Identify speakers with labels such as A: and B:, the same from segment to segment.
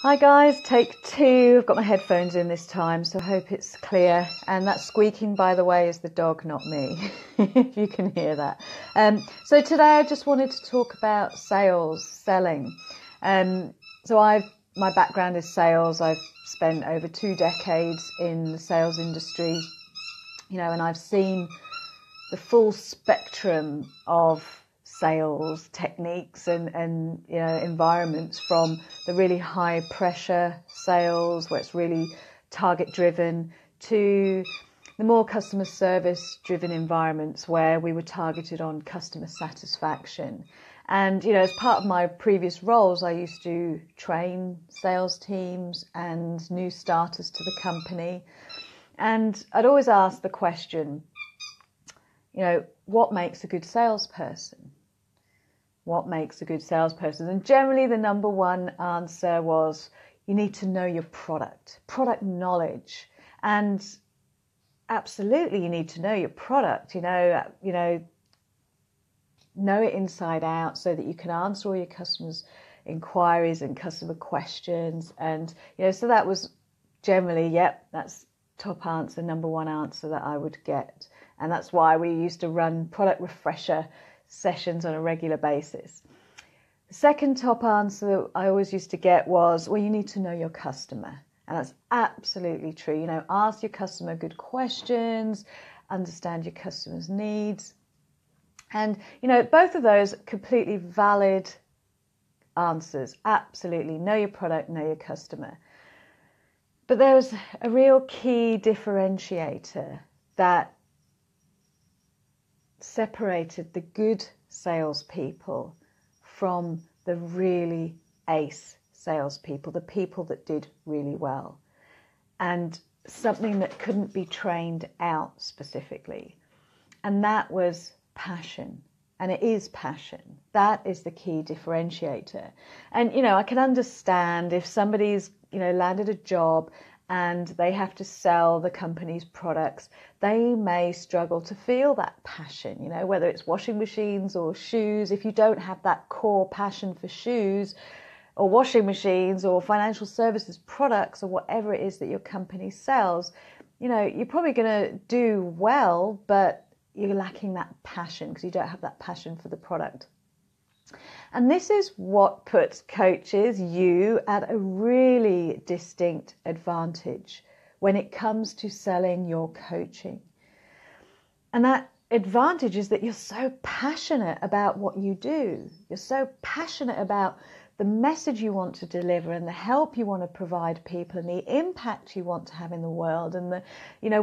A: Hi guys, take two. I've got my headphones in this time, so I hope it's clear. And that squeaking, by the way, is the dog, not me, if you can hear that. So today I just wanted to talk about sales, selling. My background is sales. I've spent over 2 decades in the sales industry, and I've seen the full spectrum of sales techniques and environments, from the really high pressure sales where it's really target driven to the more customer service driven environments where we were targeted on customer satisfaction. And as part of my previous roles, I used to train sales teams and new starters to the company, and I'd always ask the question, what makes a good salesperson? What makes a good salesperson? And generally the number one answer was, you need to know your product knowledge. And absolutely, you need to know your product, know it inside out so that you can answer all your customers' inquiries and customer questions. And, so that was generally, that's top answer, number one answer that I would get. And that's why we used to run product refresher sessions on a regular basis. The second top answer that I always used to get was, well, you need to know your customer. And that's absolutely true. Ask your customer good questions, understand your customer's needs. And, both of those completely valid answers. Absolutely. Know your product, know your customer. But there's a real key differentiator that separated the good salespeople from the really ace salespeople, the people that did really well, and something that couldn't be trained out specifically. And that was passion. And it is passion. That is the key differentiator. And, I can understand if somebody's, landed a job and they have to sell the company's products, they may struggle to feel that passion, whether it's washing machines or shoes. If you don't have that core passion for shoes or washing machines or financial services products or whatever it is that your company sells, you're probably going to do well, but you're lacking that passion because you don't have that passion for the product. And this is what puts coaches, you, at a really distinct advantage when it comes to selling your coaching. And that advantage is that you're so passionate about what you do. You're so passionate about the message you want to deliver and the help you want to provide people and the impact you want to have in the world, and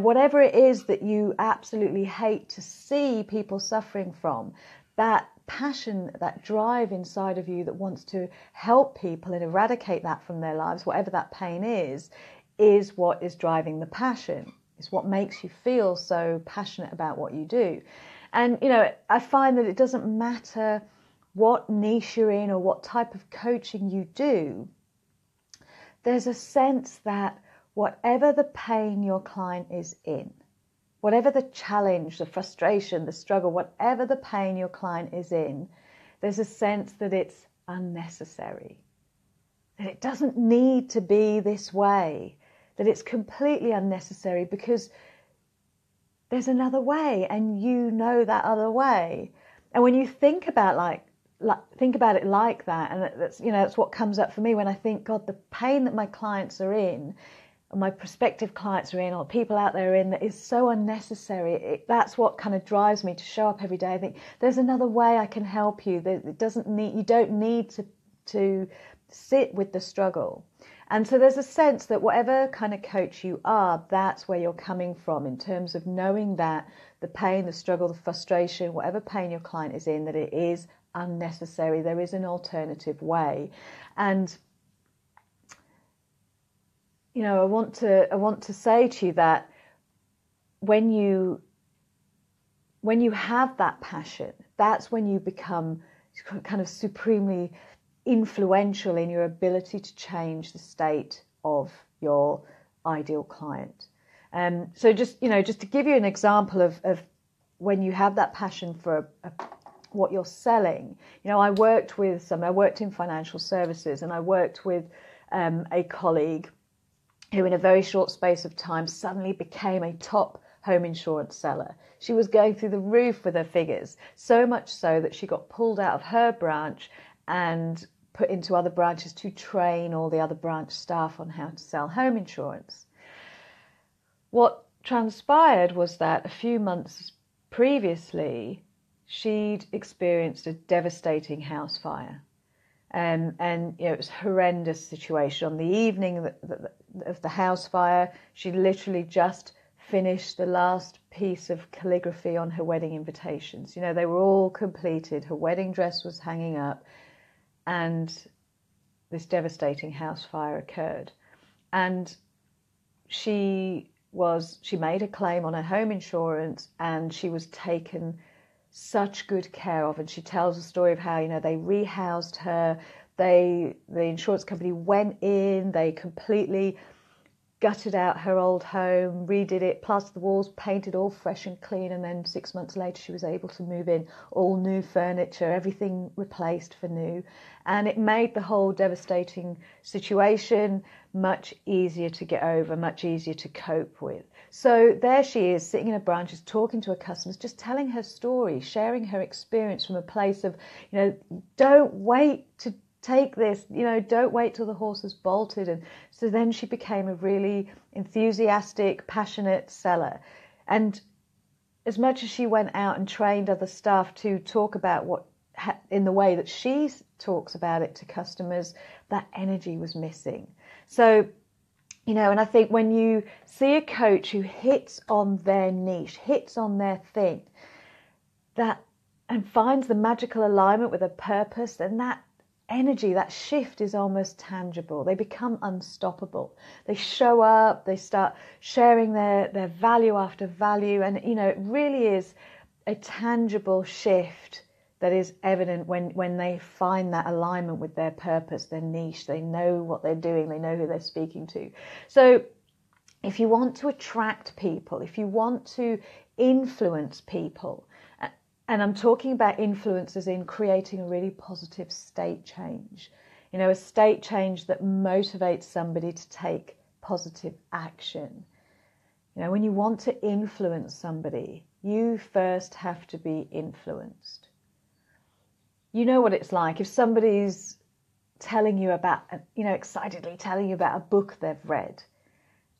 A: whatever it is that you absolutely hate to see people suffering from, that passion, that drive inside of you that wants to help people and eradicate that from their lives, whatever that pain is what is driving the passion. It's what makes you feel so passionate about what you do. And, I find that it doesn't matter what niche you're in or what type of coaching you do, there's a sense that whatever the pain your client is in, whatever the challenge, the frustration, the struggle, whatever the pain your client is in, there's a sense that it's unnecessary, that it doesn't need to be this way, that it's completely unnecessary because there's another way and that other way. And when you think about it like that, and that's what comes up for me when I think, God, the pain that my clients are in, or my prospective clients are in, or people out there are in, that is so unnecessary. That's what kind of drives me to show up every day. I think there's another way I can help you. You don't need to sit with the struggle. And so there's a sense that whatever kind of coach you are, that's where you're coming from in terms of knowing that the pain, the struggle, the frustration, whatever pain your client is in, that it is unnecessary. There is an alternative way. And I want to say to you that when you have that passion, that's when you become kind of supremely influential in your ability to change the state of your ideal client. So just to give you an example of when you have that passion for what you're selling. I worked in financial services, and I worked with a colleague who in a very short space of time suddenly became a top home insurance seller. She was going through the roof with her figures, so much so that she got pulled out of her branch and put into other branches to train all the other branch staff on how to sell home insurance. What transpired was that a few months previously, she'd experienced a devastating house fire. And it was a horrendous situation. On the evening of the house fire, she literally just finished the last piece of calligraphy on her wedding invitations. They were all completed. Her wedding dress was hanging up, and this devastating house fire occurred. And she made a claim on her home insurance, and she was taken such good care of. And she tells a story of how, they rehoused her. The insurance company went in, they completely gutted out her old home, redid it, plastered the walls, painted all fresh and clean. And then 6 months later, she was able to move in, all new furniture, everything replaced for new. And it made the whole devastating situation much easier to get over, much easier to cope with. So there she is, sitting in her branches, talking to her customers, just telling her story, sharing her experience from a place of, don't wait to take this, don't wait till the horse has bolted. And so then she became a really enthusiastic, passionate seller. And as much as she went out and trained other staff to talk about in the way that she talks about it to customers, that energy was missing. So, and I think when you see a coach who hits on their niche, hits on their thing, and finds the magical alignment with a purpose, then that energy, that shift is almost tangible. They become unstoppable. They show up, they start sharing their value after value. And, it really is a tangible shift that is evident when they find that alignment with their purpose, their niche. They know what they're doing. They know who they're speaking to. So if you want to attract people, if you want to influence people, and I'm talking about influence as in creating a really positive state change, a state change that motivates somebody to take positive action. When you want to influence somebody, you first have to be influenced. You know what it's like if somebody's telling you about, excitedly telling you about a book they've read,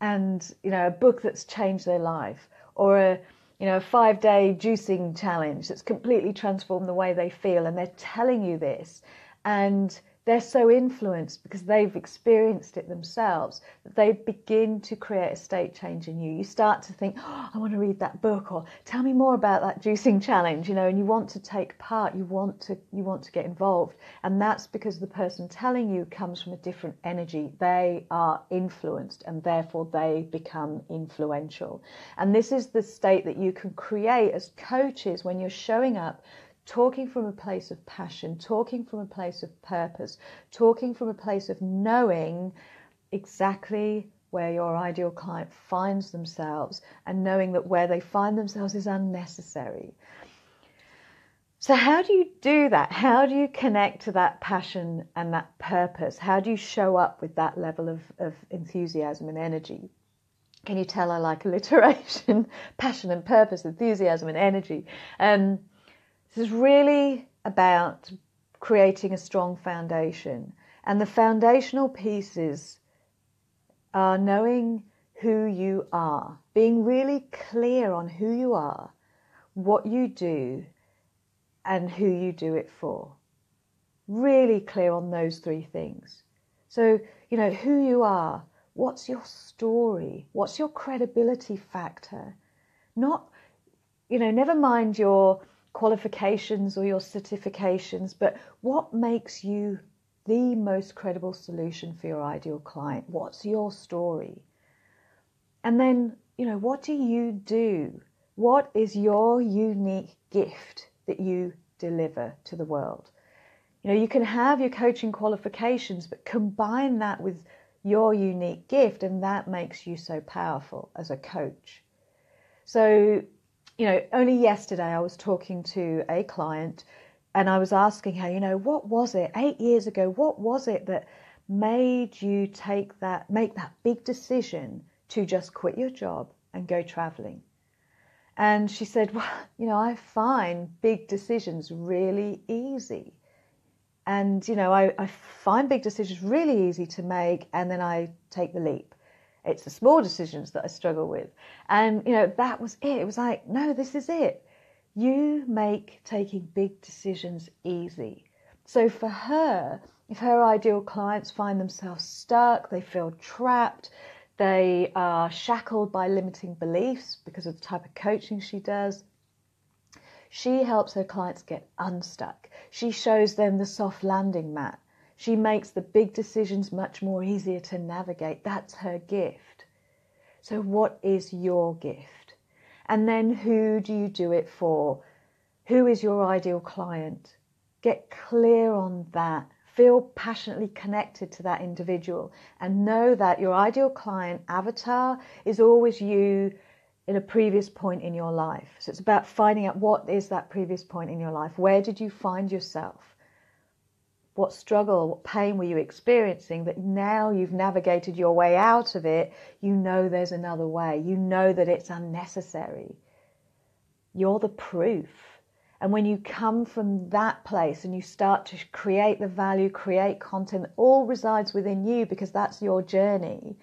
A: and, a book that's changed their life, or a 5-day juicing challenge that's completely transformed the way they feel, and they're telling you this, and they're so influenced because they've experienced it themselves that they begin to create a state change in you. You start to think, I want to read that book, or tell me more about that juicing challenge, and you want to take part, you want to get involved. And that's because the person telling you comes from a different energy. They are influenced, and therefore they become influential. And this is the state that you can create as coaches when you're showing up, talking from a place of passion, talking from a place of purpose, talking from a place of knowing exactly where your ideal client finds themselves, and knowing that where they find themselves is unnecessary. So how do you do that? How do you connect to that passion and that purpose? How do you show up with that level of enthusiasm and energy? Can you tell I like alliteration? Passion and purpose, enthusiasm and energy. This is really about creating a strong foundation. And the foundational pieces are knowing who you are, being really clear on who you are, what you do, and who you do it for. Really clear on those three things. So, who you are, what's your story, what's your credibility factor? Not, never mind your qualifications or your certifications, but what makes you the most credible solution for your ideal client? What's your story? And then, what do you do? What is your unique gift that you deliver to the world? You can have your coaching qualifications, but combine that with your unique gift, and that makes you so powerful as a coach. So, only yesterday I was talking to a client, and I was asking her, what was it 8 years ago? What was it that made you make that big decision to just quit your job and go traveling? And she said, well, I find big decisions really easy. And, I find big decisions really easy to make, and then I take the leap. It's the small decisions that I struggle with. And, that was it. It was like, no, this is it. You make taking big decisions easy. So for her, if her ideal clients find themselves stuck, they feel trapped, they are shackled by limiting beliefs because of the type of coaching she does, she helps her clients get unstuck. She shows them the soft landing mat. She makes the big decisions much more easier to navigate. That's her gift. So what is your gift? And then who do you do it for? Who is your ideal client? Get clear on that. Feel passionately connected to that individual and know that your ideal client avatar is always you in a previous point in your life. So it's about finding out what is that previous point in your life. Where did you find yourself? What struggle, what pain were you experiencing that now you've navigated your way out of it? You know there's another way. You know that it's unnecessary. You're the proof. And when you come from that place and you start to create the value, create content that all resides within you because that's your journey,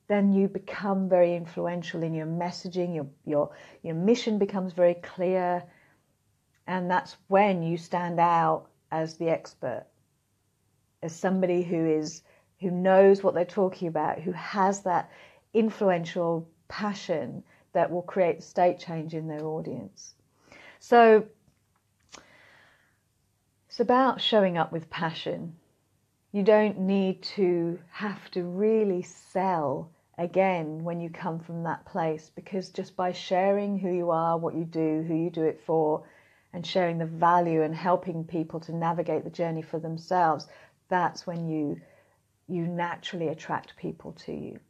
A: then you become very influential in your messaging, your mission becomes very clear, and that's when you stand out as the expert, as somebody who knows what they're talking about, who has that influential passion that will create state change in their audience. So it's about showing up with passion. You don't need to have to really sell again when you come from that place, because just by sharing who you are, what you do, who you do it for, and sharing the value and helping people to navigate the journey for themselves, that's when you naturally attract people to you.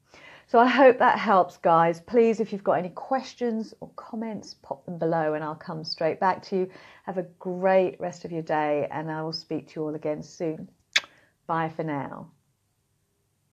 A: So I hope that helps, guys. Please, if you've got any questions or comments, pop them below and I'll come straight back to you. Have a great rest of your day and I will speak to you all again soon. Bye for now.